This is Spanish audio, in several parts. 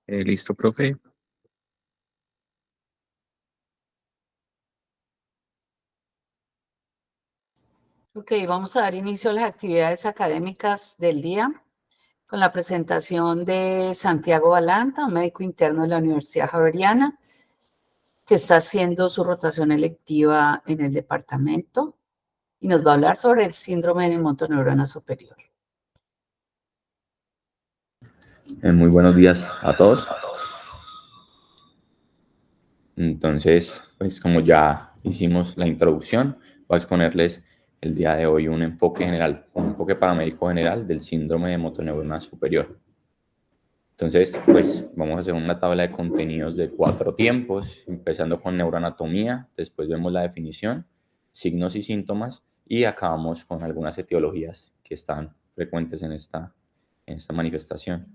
Listo, profe. Ok, vamos a dar inicio a las actividades académicas del día con la presentación de Santiago Balanta, médico interno de la Universidad Javeriana, que está haciendo su rotación electiva en el departamento y nos va a hablar sobre el síndrome de motoneurona superior. Muy buenos días a todos. Entonces, pues como ya hicimos la introducción, voy a exponerles el día de hoy un enfoque general, un enfoque paramédico general del síndrome de motoneurona superior. Entonces, pues vamos a hacer una tabla de contenidos de 4 tiempos, empezando con neuroanatomía, después vemos la definición, signos y síntomas, y acabamos con algunas etiologías que están frecuentes en esta manifestación.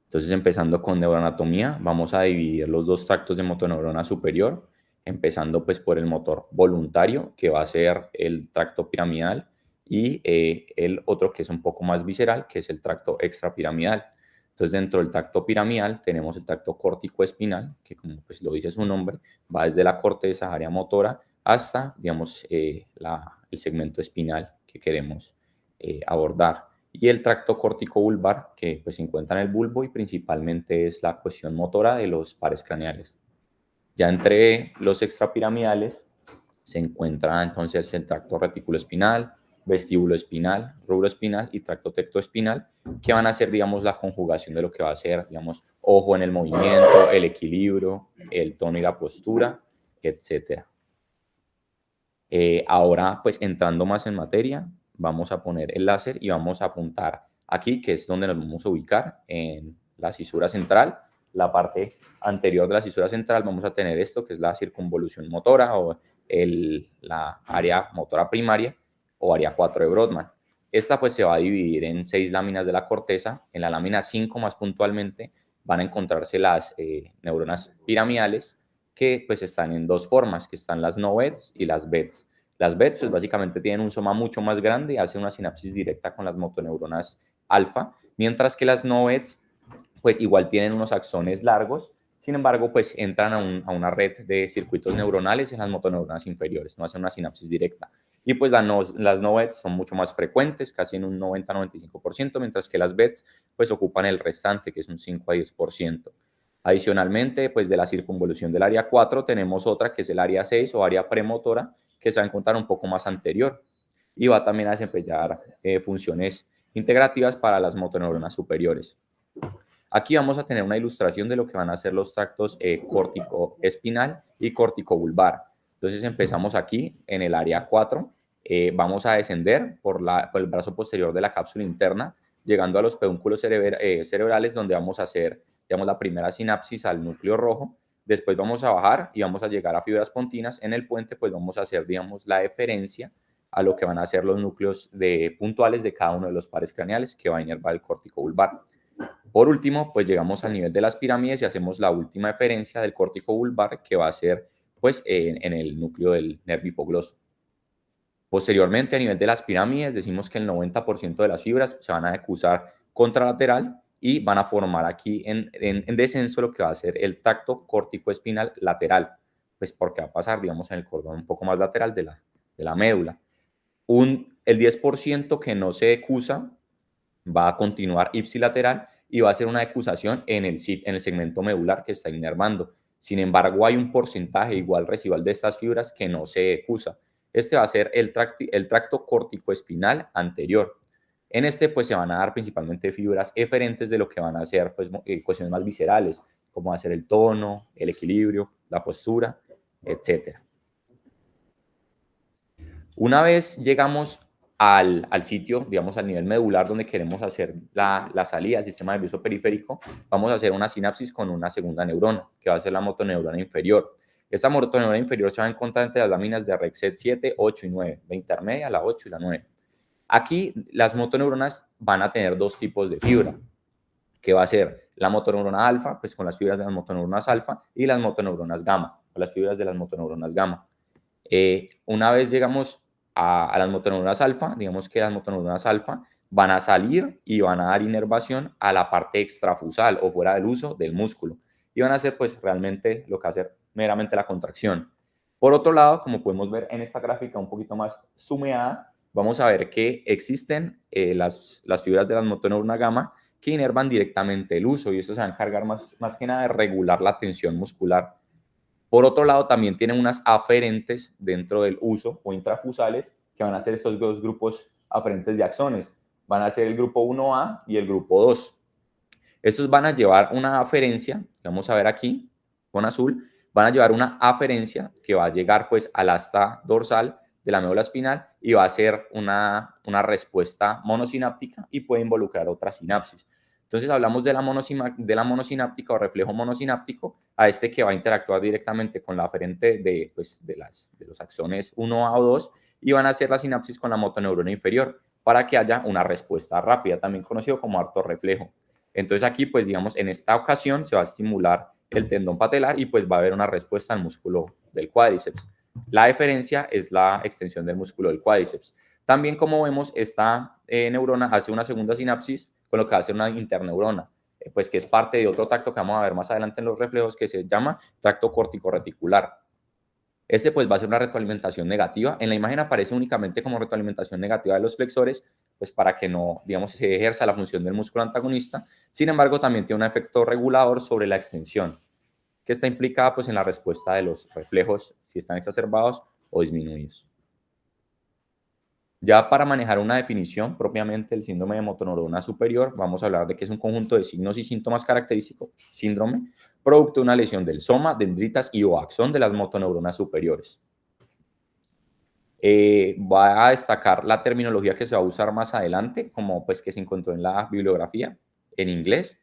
Entonces, empezando con neuroanatomía, vamos a dividir los dos tractos de motoneurona superior, empezando pues por el motor voluntario, que va a ser el tracto piramidal, y el otro que es un poco más visceral, que es el tracto extrapiramidal. Entonces, dentro del tracto piramidal tenemos el tracto córtico-espinal, que como pues lo dice su nombre, va desde la corteza, área motora, hasta, digamos, el segmento espinal que queremos abordar. Y el tracto córtico-vulvar, que pues se encuentra en el bulbo y principalmente es la cuestión motora de los pares craneales. Ya entre los extrapiramidales se encuentra entonces el tracto reticuloespinal, vestíbulo espinal, rubro espinal y tracto tectoespinal, que van a ser, digamos, la conjugación de lo que va a ser, digamos, ojo en el movimiento, el equilibrio, el tono y la postura, etc. Ahora, pues entrando más en materia, vamos a poner el láser y vamos a apuntar aquí, que es donde nos vamos a ubicar, en la cisura central. La parte anterior de la cisura central vamos a tener esto, que es la circunvolución motora o la área motora primaria o área 4 de Brodmann. Esta pues se va a dividir en 6 láminas de la corteza. En la lámina 5 más puntualmente van a encontrarse las neuronas piramidales, que pues están en dos formas, que están las no-BETs y las BETs. Las BETs pues básicamente tienen un soma mucho más grande y hacen una sinapsis directa con las motoneuronas alfa, mientras que las no-BETs pues igual tienen unos axones largos, sin embargo pues entran a una red de circuitos neuronales en las motoneuronas inferiores, no hacen una sinapsis directa. Y pues las no-BETs son mucho más frecuentes, casi en un 90-95%, mientras que las BETs pues ocupan el restante, que es un 5-10%. Adicionalmente, pues de la circunvolución del área 4 tenemos otra que es el área 6 o área premotora, que se va a encontrar un poco más anterior y va también a desempeñar funciones integrativas para las motoneuronas superiores. Aquí vamos a tener una ilustración de lo que van a ser los tractos córtico-espinal y córtico-vulvar. Entonces empezamos aquí en el área 4, vamos a descender por el brazo posterior de la cápsula interna, llegando a los pedúnculos cerebrales, donde vamos a hacer, digamos, la primera sinapsis al núcleo rojo. Después vamos a bajar y vamos a llegar a fibras pontinas. En el puente pues vamos a hacer, digamos, la deferencia a lo que van a ser los núcleos puntuales de cada uno de los pares craneales que va a inervar el córtico vulvar. Por último, pues llegamos al nivel de las pirámides y hacemos la última deferencia del córtico vulvar, que va a ser pues en el núcleo del nervio hipogloso. Posteriormente, a nivel de las pirámides, decimos que el 90% de las fibras se van a decusar contralateral y van a formar aquí en descenso lo que va a ser el tracto córtico-espinal lateral, pues porque va a pasar, digamos, en el cordón un poco más lateral de la médula. El 10% que no se decusa va a continuar ipsilateral y va a ser una decusación en el segmento medular que está inervando. Sin embargo, hay un porcentaje igual residual de estas fibras que no se decusa. Este va a ser el tracto córtico-espinal anterior. En este pues se van a dar principalmente fibras eferentes de lo que van a ser pues, cuestiones más viscerales, como va a ser el tono, el equilibrio, la postura, etc. Una vez llegamos al sitio, digamos al nivel medular donde queremos hacer la salida del sistema nervioso periférico, vamos a hacer una sinapsis con una segunda neurona, que va a ser la motoneurona inferior. Esta motoneurona inferior se va a encontrar entre las láminas de Rexet 7, 8 y 9, la intermedia, la 8 y la 9. Aquí las motoneuronas van a tener dos tipos de fibra, que va a ser la motoneurona alfa, pues con las fibras de las motoneuronas alfa, y las motoneuronas gamma, con las fibras de las motoneuronas gamma. Una vez llegamos a las motoneuronas alfa, digamos que las motoneuronas alfa van a salir y van a dar inervación a la parte extrafusal o fuera del uso del músculo. Y van a hacer pues realmente lo que hace meramente la contracción. Por otro lado, como podemos ver en esta gráfica un poquito más sumeada, vamos a ver que existen las fibras de la motoneurona gamma que inervan directamente el uso y eso se va a encargar más que nada de regular la tensión muscular. Por otro lado, también tienen unas aferentes dentro del uso o intrafusales que van a ser estos dos grupos aferentes de axones. Van a ser el grupo 1A y el grupo 2. Estos van a llevar una aferencia, que vamos a ver aquí con azul, van a llevar una aferencia que va a llegar pues al asta dorsal de la médula espinal y va a ser una respuesta monosináptica y puede involucrar otra sinapsis. Entonces hablamos de la monosináptica o reflejo monosináptico, a este que va a interactuar directamente con la aferente de los axones 1A o 2 y van a hacer la sinapsis con la motoneurona inferior para que haya una respuesta rápida, también conocido como artorreflejo. Entonces aquí, pues digamos, en esta ocasión se va a estimular el tendón patelar y pues va a haber una respuesta al músculo del cuádriceps. La deferencia es la extensión del músculo del cuádriceps. También, como vemos, esta neurona hace una segunda sinapsis con lo que va a hacer una interneurona, pues que es parte de otro tracto que vamos a ver más adelante en los reflejos que se llama tracto córtico-reticular. Este pues va a ser una retroalimentación negativa. En la imagen aparece únicamente como retroalimentación negativa de los flexores, pues para que no, digamos, se ejerza la función del músculo antagonista. Sin embargo, también tiene un efecto regulador sobre la extensión, que está implicada pues en la respuesta de los reflejos, si están exacerbados o disminuidos. Ya para manejar una definición propiamente del síndrome de motoneurona superior, vamos a hablar de que es un conjunto de signos y síntomas característicos, síndrome, producto de una lesión del soma, dendritas y o axón de las motoneuronas superiores. Va a destacar la terminología que se va a usar más adelante, como pues que se encontró en la bibliografía en inglés,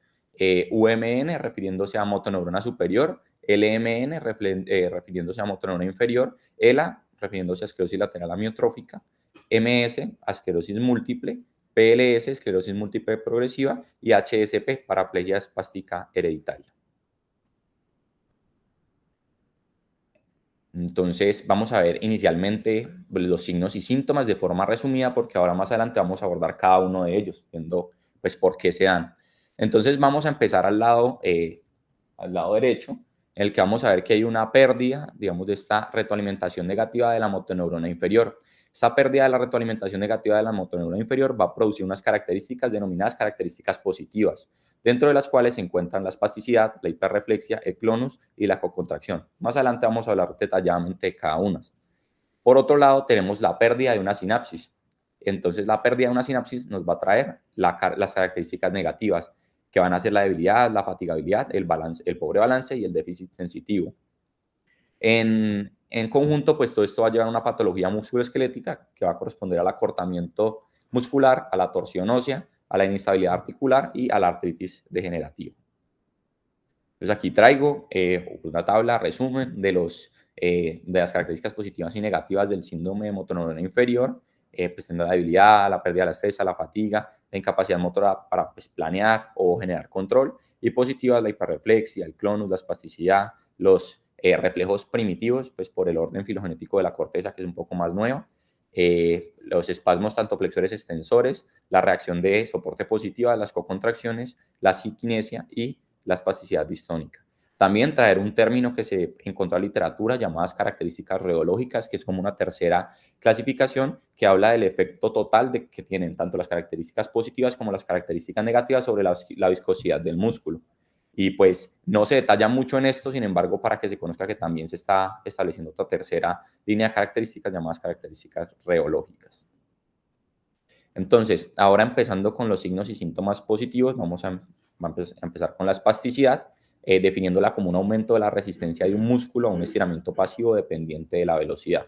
UMN refiriéndose a motoneurona superior, LMN refiriéndose a motoneurona inferior, ELA refiriéndose a esclerosis lateral amiotrófica, MS, esclerosis múltiple, PLS, esclerosis múltiple progresiva y HSP, paraplegia espástica hereditaria. Entonces, vamos a ver inicialmente los signos y síntomas de forma resumida, porque ahora más adelante vamos a abordar cada uno de ellos, viendo pues por qué se dan. Entonces, vamos a empezar al lado derecho, en el que vamos a ver que hay una pérdida, digamos, de esta retroalimentación negativa de la motoneurona inferior. Esta pérdida de la retroalimentación negativa de la motoneurona inferior va a producir unas características denominadas características positivas, dentro de las cuales se encuentran la espasticidad, la hiperreflexia, el clonus y la cocontracción. Más adelante vamos a hablar detalladamente de cada una. Por otro lado, tenemos la pérdida de una sinapsis. Entonces, la pérdida de una sinapsis nos va a traer las características negativas, que van a ser la debilidad, la fatigabilidad, el pobre balance y el déficit sensitivo. En conjunto, pues todo esto va a llevar a una patología musculoesquelética que va a corresponder al acortamiento muscular, a la torsión ósea, a la inestabilidad articular y a la artritis degenerativa. Entonces aquí traigo una tabla, resumen de las características positivas y negativas del síndrome de motoneurona inferior, pues la debilidad, la pérdida de la destreza, la fatiga, la incapacidad motora para pues, planear o generar control, y positivas la hiperreflexia, el clonus, la espasticidad, los reflejos primitivos, pues por el orden filogenético de la corteza, que es un poco más nueva, los espasmos tanto flexores extensores, la reacción de soporte positiva, las cocontracciones, la psiquinesia y la espasticidad distónica. También traer un término que se encontró en la literatura llamadas características rheológicas, que es como una tercera clasificación que habla del efecto total que tienen tanto las características positivas como las características negativas sobre la viscosidad del músculo. Y pues no se detalla mucho en esto, sin embargo, para que se conozca que también se está estableciendo otra tercera línea de características llamadas características rheológicas. Entonces, ahora empezando con los signos y síntomas positivos, vamos a empezar con la espasticidad, definiéndola como un aumento de la resistencia de un músculo a un estiramiento pasivo dependiente de la velocidad.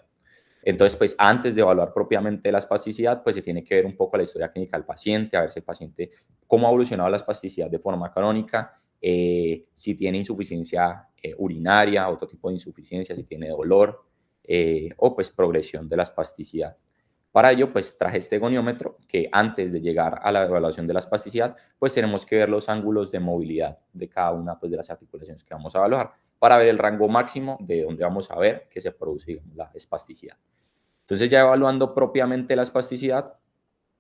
Entonces, pues antes de evaluar propiamente la espasticidad, pues se tiene que ver un poco la historia clínica del paciente, a ver si el paciente, cómo ha evolucionado la espasticidad de forma crónica, si tiene insuficiencia urinaria, otro tipo de insuficiencia, si tiene dolor, o pues progresión de la espasticidad. Para ello, pues traje este goniómetro que antes de llegar a la evaluación de la espasticidad, pues tenemos que ver los ángulos de movilidad de cada una pues, de las articulaciones que vamos a evaluar para ver el rango máximo de donde vamos a ver que se produce digamos, la espasticidad. Entonces ya evaluando propiamente la espasticidad,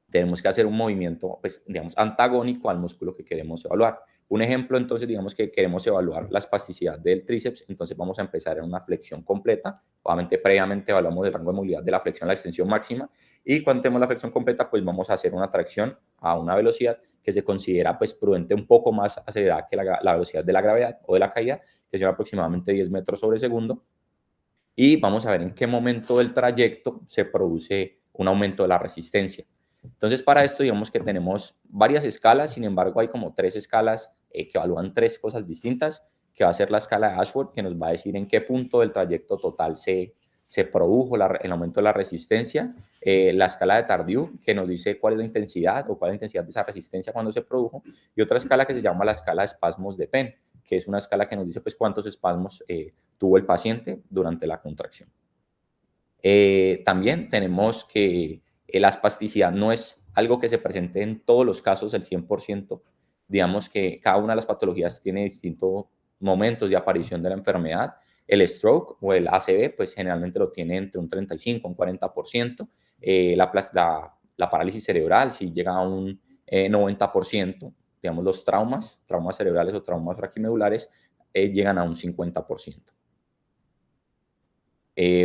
tenemos que hacer un movimiento, pues, digamos, antagónico al músculo que queremos evaluar. Un ejemplo, entonces, digamos que queremos evaluar la espasticidad del tríceps, entonces vamos a empezar en una flexión completa. Obviamente, previamente evaluamos el rango de movilidad de la flexión a la extensión máxima, y cuando tenemos la flexión completa, pues vamos a hacer una tracción a una velocidad que se considera, pues, prudente, un poco más acelerada que la velocidad de la gravedad o de la caída, que son aproximadamente 10 metros sobre segundo, y vamos a ver en qué momento del trayecto se produce un aumento de la resistencia. Entonces, para esto, digamos que tenemos varias escalas, sin embargo, hay como 3 escalas que evalúan 3 cosas distintas, que va a ser la escala de Ashworth, que nos va a decir en qué punto del trayecto total se produjo el aumento de la resistencia, la escala de Tardieu, que nos dice cuál es la intensidad o cuál es la intensidad de esa resistencia cuando se produjo, y otra escala que se llama la escala de espasmos de Penn, que es una escala que nos dice, pues, cuántos espasmos tuvo el paciente durante la contracción. También tenemos que la espasticidad no es algo que se presente en todos los casos el 100%. Digamos que cada una de las patologías tiene distintos momentos de aparición de la enfermedad. El stroke o el ACV, pues generalmente lo tiene entre un 35 y un 40%. La parálisis cerebral, si llega a un 90%, digamos los traumas cerebrales o traumas raquimedulares, llegan a un 50%.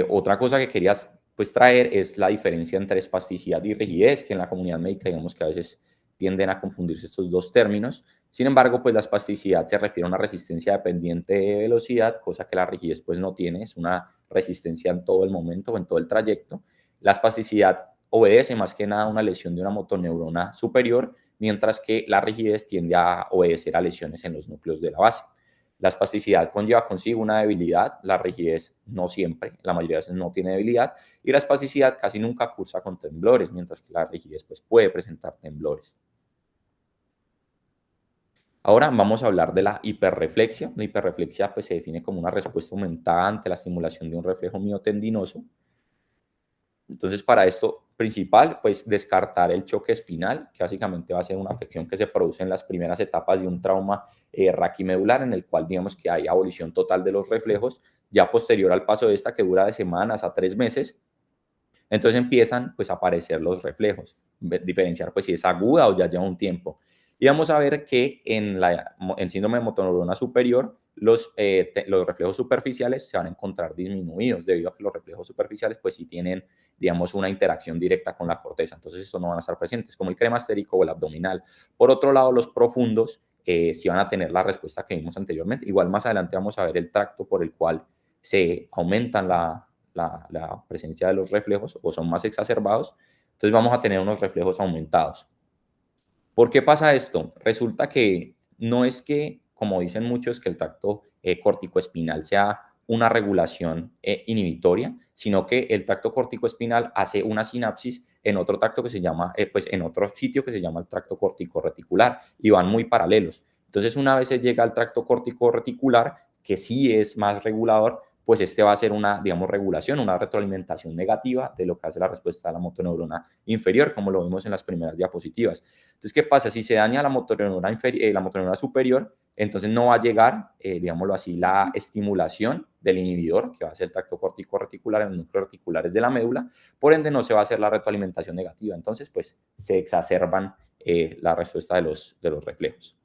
Otra cosa que querías, pues, traer es la diferencia entre espasticidad y rigidez, que en la comunidad médica, digamos que a veces tienden a confundirse estos dos términos. Sin embargo, pues la espasticidad se refiere a una resistencia dependiente de velocidad, cosa que la rigidez pues no tiene, es una resistencia en todo el momento o en todo el trayecto. La espasticidad obedece más que nada a una lesión de una motoneurona superior, mientras que la rigidez tiende a obedecer a lesiones en los núcleos de la base. La espasticidad conlleva consigo una debilidad, la rigidez no siempre, la mayoría de veces no tiene debilidad, y la espasticidad casi nunca cursa con temblores, mientras que la rigidez pues, puede presentar temblores. Ahora vamos a hablar de la hiperreflexia. La hiperreflexia pues, se define como una respuesta aumentada ante la estimulación de un reflejo miotendinoso. Entonces, para esto principal, pues descartar el choque espinal, que básicamente va a ser una afección que se produce en las primeras etapas de un trauma raquimedular, en el cual digamos que hay abolición total de los reflejos, ya posterior al paso de esta, que dura de semanas a 3 meses, entonces empiezan pues a aparecer los reflejos, diferenciar pues si es aguda o ya lleva un tiempo. Y vamos a ver que en síndrome de motoneurona superior, los reflejos superficiales se van a encontrar disminuidos debido a que los reflejos superficiales pues sí tienen, digamos, una interacción directa con la corteza, entonces estos no van a estar presentes, como el cremastérico o el abdominal. Por otro lado, los profundos sí van a tener la respuesta que vimos anteriormente. Igual más adelante vamos a ver el tracto por el cual se aumentan la presencia de los reflejos o son más exacerbados, entonces vamos a tener unos reflejos aumentados. ¿Por qué pasa esto? Resulta que no es que, como dicen muchos, que el tracto corticoespinal sea una regulación inhibitoria, sino que el tracto corticoespinal hace una sinapsis en otro tracto que se llama, pues en otro sitio que se llama el tracto corticorreticular, y van muy paralelos. Entonces, una vez se llega al tracto corticorreticular, que sí es más regulador, pues este va a ser una, digamos, regulación, una retroalimentación negativa de lo que hace la respuesta de la motoneurona inferior, como lo vimos en las primeras diapositivas. Entonces, ¿qué pasa? Si se daña la motoneurona superior, entonces no va a llegar, digámoslo así, la estimulación del inhibidor, que va a ser el tracto cortico-reticular en los núcleos reticulares de la médula, por ende no se va a hacer la retroalimentación negativa. Entonces, pues, se exacerban la respuesta de los reflejos.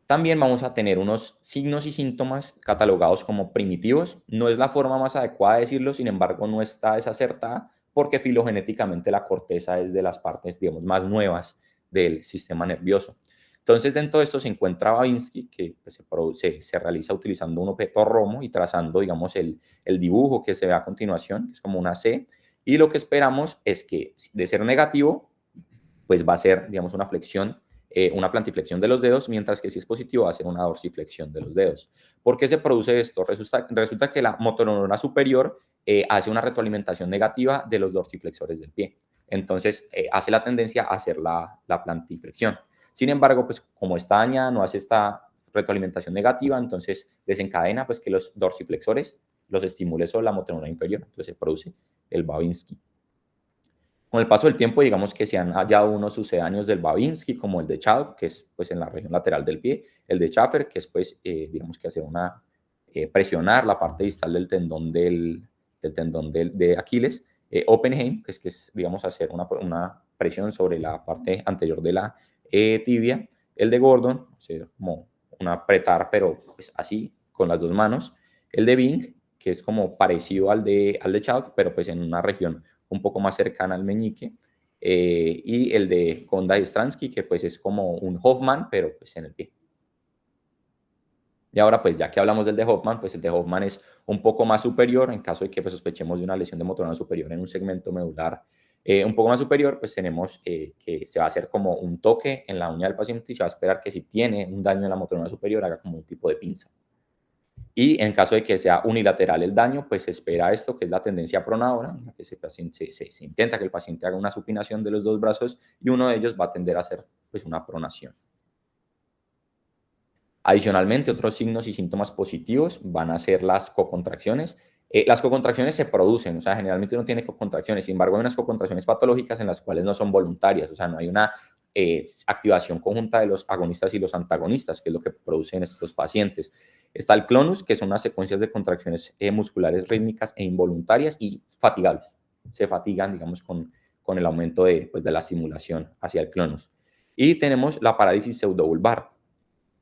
También vamos a tener unos signos y síntomas catalogados como primitivos. No es la forma más adecuada de decirlo, sin embargo, no está desacertada porque filogenéticamente la corteza es de las partes, digamos, más nuevas del sistema nervioso. Entonces, dentro de esto se encuentra Babinski, que pues, se realiza utilizando un objeto romo y trazando, digamos, el dibujo que se ve a continuación, que es como una C. Y lo que esperamos es que, de ser negativo, pues va a ser, digamos, una flexión, una plantiflexión de los dedos, mientras que si es positivo va a ser una dorsiflexión de los dedos. ¿Por qué se produce esto? Resulta que la motoneurona superior hace una retroalimentación negativa de los dorsiflexores del pie. Entonces, hace la tendencia a hacer la plantiflexión. Sin embargo, pues como está dañada, no hace esta retroalimentación negativa, entonces desencadena pues que los dorsiflexores los estimule sobre la motoneurona inferior. Entonces se produce el Babinski. Con el paso del tiempo, digamos que se han hallado unos sucedáneos del Babinski, como el de Chaud, que es pues, en la región lateral del pie, el de Schaffer, que es, pues, digamos que hacer presionar la parte distal del tendón de Aquiles, Oppenheim, que es, digamos, hacer una presión sobre la parte anterior de la tibia. El de Gordon, o sea, como un apretar, pero pues así, con las dos manos. El de Bing, que es como parecido al de Chalk, pero pues en una región un poco más cercana al meñique. Y el de Konda y Stransky, que pues es como un Hoffman, pero pues en el pie. Y ahora, pues ya que hablamos del de Hoffman, pues el de Hoffman es un poco más superior en caso de que pues, sospechemos de una lesión de motor neuronal superior en un segmento medular un poco más superior, pues tenemos que se va a hacer como un toque en la uña del paciente y se va a esperar que si tiene un daño en la motor neuronal superior haga como un tipo de pinza. Y en caso de que sea unilateral el daño, pues se espera esto, que es la tendencia pronadora, en la que se intenta que el paciente haga una supinación de los dos brazos y uno de ellos va a tender a hacer pues, una pronación. Adicionalmente, otros signos y síntomas positivos van a ser las cocontracciones. Las cocontracciones se producen, o sea, generalmente uno tiene cocontracciones, sin embargo, hay unas cocontracciones patológicas en las cuales no son voluntarias, o sea, no hay una activación conjunta de los agonistas y los antagonistas, que es lo que producen estos pacientes. Está el clonus, que son unas secuencias de contracciones musculares rítmicas e involuntarias y fatigables. Se fatigan, digamos, con el aumento pues, de la estimulación hacia el clonus. Y tenemos la parálisis pseudovulvar.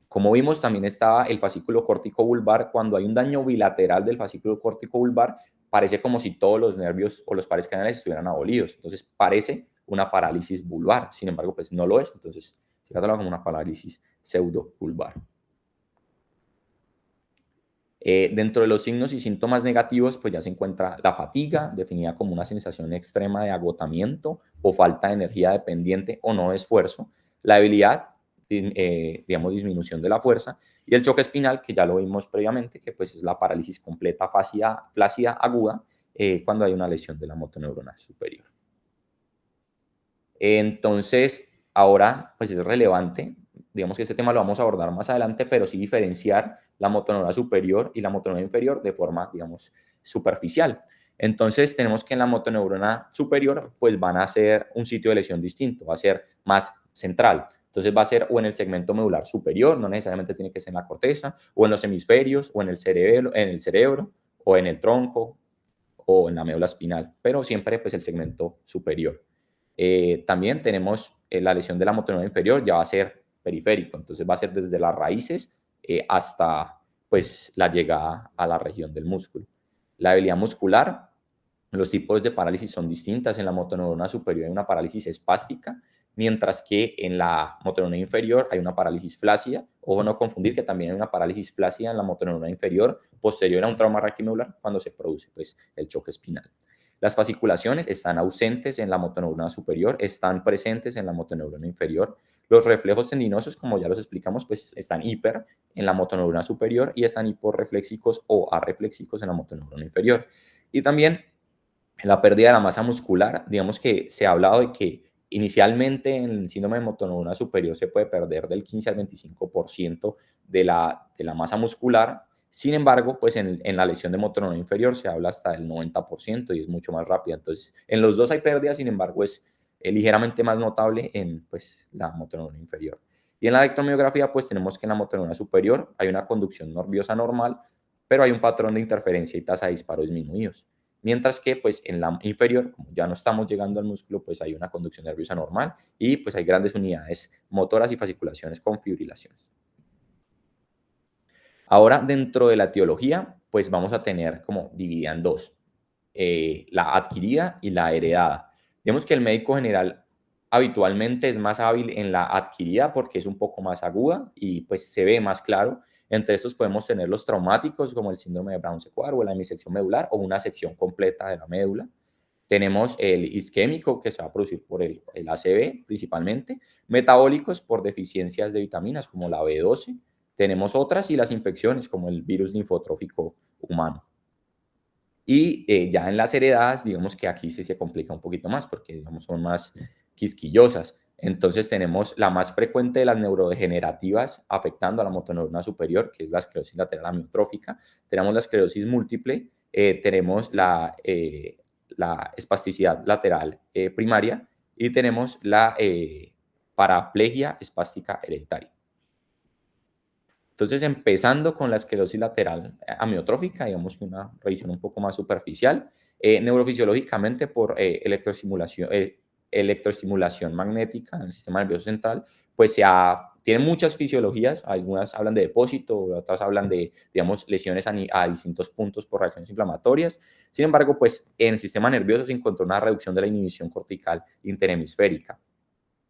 Como vimos, también estaba el fascículo córtico vulvar. Cuando hay un daño bilateral del fascículo córtico vulvar, parece como si todos los nervios o los pares canales estuvieran abolidos. Entonces, parece una parálisis vulvar. Sin embargo, pues no lo es. Entonces, se cataloga como una parálisis pseudovulvar. Dentro de los signos y síntomas negativos, pues ya se encuentra la fatiga, definida como una sensación extrema de agotamiento o falta de energía dependiente o no de esfuerzo. La debilidad, digamos, disminución de la fuerza. Y el choque espinal, que ya lo vimos previamente, que pues es la parálisis completa flácida aguda cuando hay una lesión de la motoneurona superior. Entonces, ahora, pues es relevante, digamos que este tema lo vamos a abordar más adelante, pero sí diferenciar la motoneurona superior y la motoneurona inferior de forma, digamos, superficial. Entonces, tenemos que en la motoneurona superior, pues van a ser un sitio de lesión distinto, va a ser más central. Entonces, va a ser o en el segmento medular superior, no necesariamente tiene que ser en la corteza, o en los hemisferios, o en el cerebro, o en el tronco, o en la médula espinal, pero siempre pues el segmento superior. También tenemos la lesión de la motoneurona inferior, ya va a ser periférico, entonces va a ser desde las raíces hasta pues la llegada a la región del músculo. La debilidad muscular, los tipos de parálisis son distintas. En la motoneurona superior hay una parálisis espástica, mientras que en la motoneurona inferior hay una parálisis flácida. Ojo, no confundir que también hay una parálisis flácida en la motoneurona inferior posterior a un trauma raquimedular cuando se produce pues, el choque espinal. Las fasciculaciones están ausentes en la motoneurona superior, están presentes en la motoneurona inferior. Los reflejos tendinosos, como ya los explicamos, pues están hiper en la motoneurona superior y están hiporreflexicos o arreflexicos en la motoneurona inferior. Y también la pérdida de la masa muscular, digamos que se ha hablado de que inicialmente en el síndrome de motoneurona superior se puede perder del 15 al 25% de la masa muscular. Sin embargo, pues en la lesión de motoneurona inferior se habla hasta del 90% y es mucho más rápida. Entonces, en los dos hay pérdidas, sin embargo, es ligeramente más notable en pues, la motoneurona inferior. Y en la electromiografía, pues tenemos que en la motoneurona superior hay una conducción nerviosa normal, pero hay un patrón de interferencia y tasa de disparo disminuidos. Mientras que pues en la inferior, como ya no estamos llegando al músculo, pues hay una conducción nerviosa normal y pues hay grandes unidades motoras y fasciculaciones con fibrilaciones. Ahora, dentro de la etiología, pues vamos a tener como dividida en dos, la adquirida y la heredada. Digamos que el médico general habitualmente es más hábil en la adquirida porque es un poco más aguda y pues se ve más claro. Entre estos podemos tener los traumáticos como el síndrome de Brown-Séquard o la hemisección medular o una sección completa de la médula. Tenemos el isquémico que se va a producir por el ACV principalmente, metabólicos por deficiencias de vitaminas como la B12. Tenemos otras y las infecciones como el virus linfotrófico humano. Y ya en las heredadas, digamos que aquí sí se complica un poquito más porque digamos, son más quisquillosas. Entonces tenemos la más frecuente de las neurodegenerativas afectando a la motoneurona superior, que es la esclerosis lateral amiotrófica. Tenemos la esclerosis múltiple, tenemos la espasticidad lateral primaria y tenemos la paraplegia espástica hereditaria. Entonces, empezando con la esclerosis lateral amiotrófica, digamos que una revisión un poco más superficial, Neurofisiológicamente por electroestimulación magnética en el sistema nervioso central, pues tiene muchas fisiologías, algunas hablan de depósito, otras hablan de, digamos, lesiones a distintos puntos por reacciones inflamatorias. Sin embargo, pues en el sistema nervioso se encontró una reducción de la inhibición cortical interhemisférica.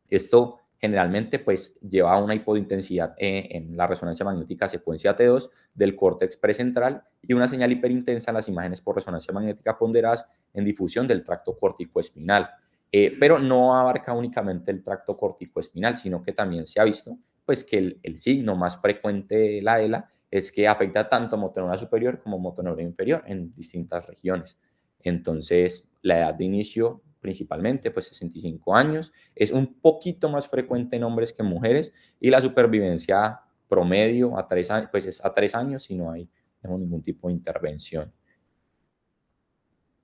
Esto generalmente pues lleva a una hipointensidad en la resonancia magnética secuencia T2 del córtex precentral y una señal hiperintensa en las imágenes por resonancia magnética ponderadas en difusión del tracto corticoespinal. Pero no abarca únicamente el tracto corticoespinal, sino que también se ha visto pues, que el signo más frecuente de la ELA es que afecta tanto motoneurona superior como motoneurona inferior en distintas regiones. Entonces, la edad de inicio principalmente, pues 65 años, es un poquito más frecuente en hombres que en mujeres y la supervivencia promedio a 3 años, pues es a 3 años si no hay ningún tipo de intervención.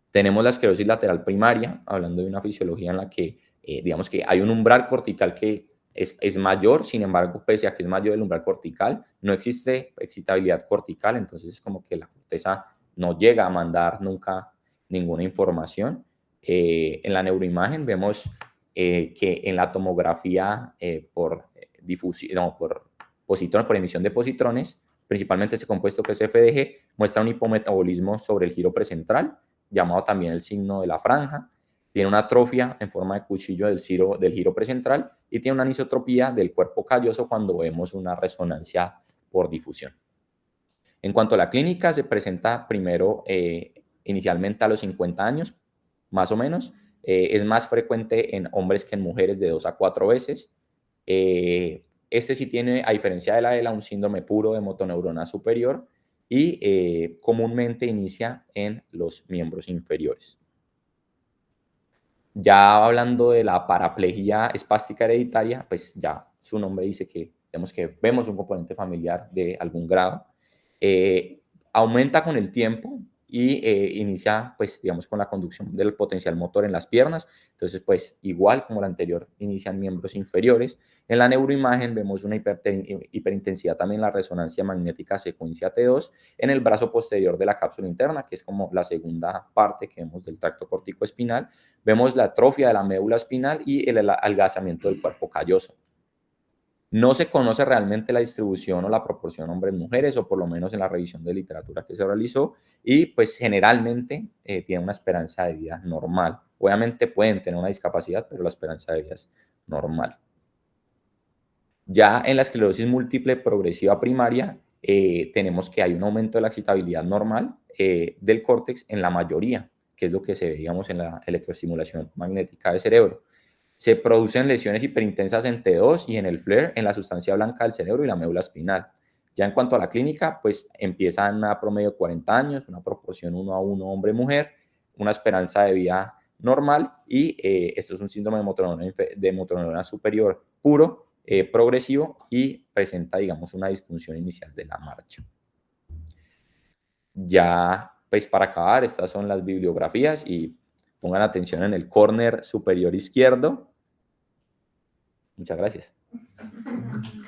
Tenemos la esclerosis lateral primaria, hablando de una fisiología en la que, digamos que hay un umbral cortical que es mayor, sin embargo, pese a que es mayor el umbral cortical, no existe excitabilidad cortical, entonces es como que la corteza no llega a mandar nunca ninguna información. En la neuroimagen vemos que en la tomografía por difusión, no, por positrones, por emisión de positrones, principalmente ese compuesto que es FDG, muestra un hipometabolismo sobre el giro precentral, llamado también el signo de la franja, tiene una atrofia en forma de cuchillo del giro precentral y tiene una anisotropía del cuerpo calloso cuando vemos una resonancia por difusión. En cuanto a la clínica, se presenta primero inicialmente a los 50 años, más o menos. Es más frecuente en hombres que en mujeres de 2 a 4 veces. Este sí tiene, a diferencia de la ELA, un síndrome puro de motoneurona superior y comúnmente inicia en los miembros inferiores. Ya hablando de la paraplegia espástica hereditaria, pues ya su nombre dice que vemos un componente familiar de algún grado. Aumenta con el tiempo y inicia, pues, digamos, con la conducción del potencial motor en las piernas. Entonces, pues, igual como la anterior, inician miembros inferiores. En la neuroimagen vemos una hiperintensidad también en la resonancia magnética secuencia T2 en el brazo posterior de la cápsula interna, que es como la segunda parte que vemos del tracto corticoespinal. Vemos la atrofia de la médula espinal y el adelgazamiento del cuerpo calloso. No se conoce realmente la distribución o la proporción hombres-mujeres, o por lo menos en la revisión de literatura que se realizó, y pues generalmente tienen una esperanza de vida normal. Obviamente pueden tener una discapacidad, pero la esperanza de vida es normal. Ya en la esclerosis múltiple progresiva primaria, tenemos que hay un aumento de la excitabilidad normal del córtex en la mayoría, que es lo que se ve, digamos, en la electroestimulación magnética del cerebro. Se producen lesiones hiperintensas en T2 y en el FLAIR, en la sustancia blanca del cerebro y la médula espinal. Ya en cuanto a la clínica, pues empiezan a promedio de 40 años, una proporción 1 a 1 hombre-mujer, una esperanza de vida normal y esto es un síndrome de motoneurona superior puro, progresivo y presenta, digamos, una disfunción inicial de la marcha. Ya, pues para acabar, estas son las bibliografías y pongan atención en el corner superior izquierdo. Muchas gracias.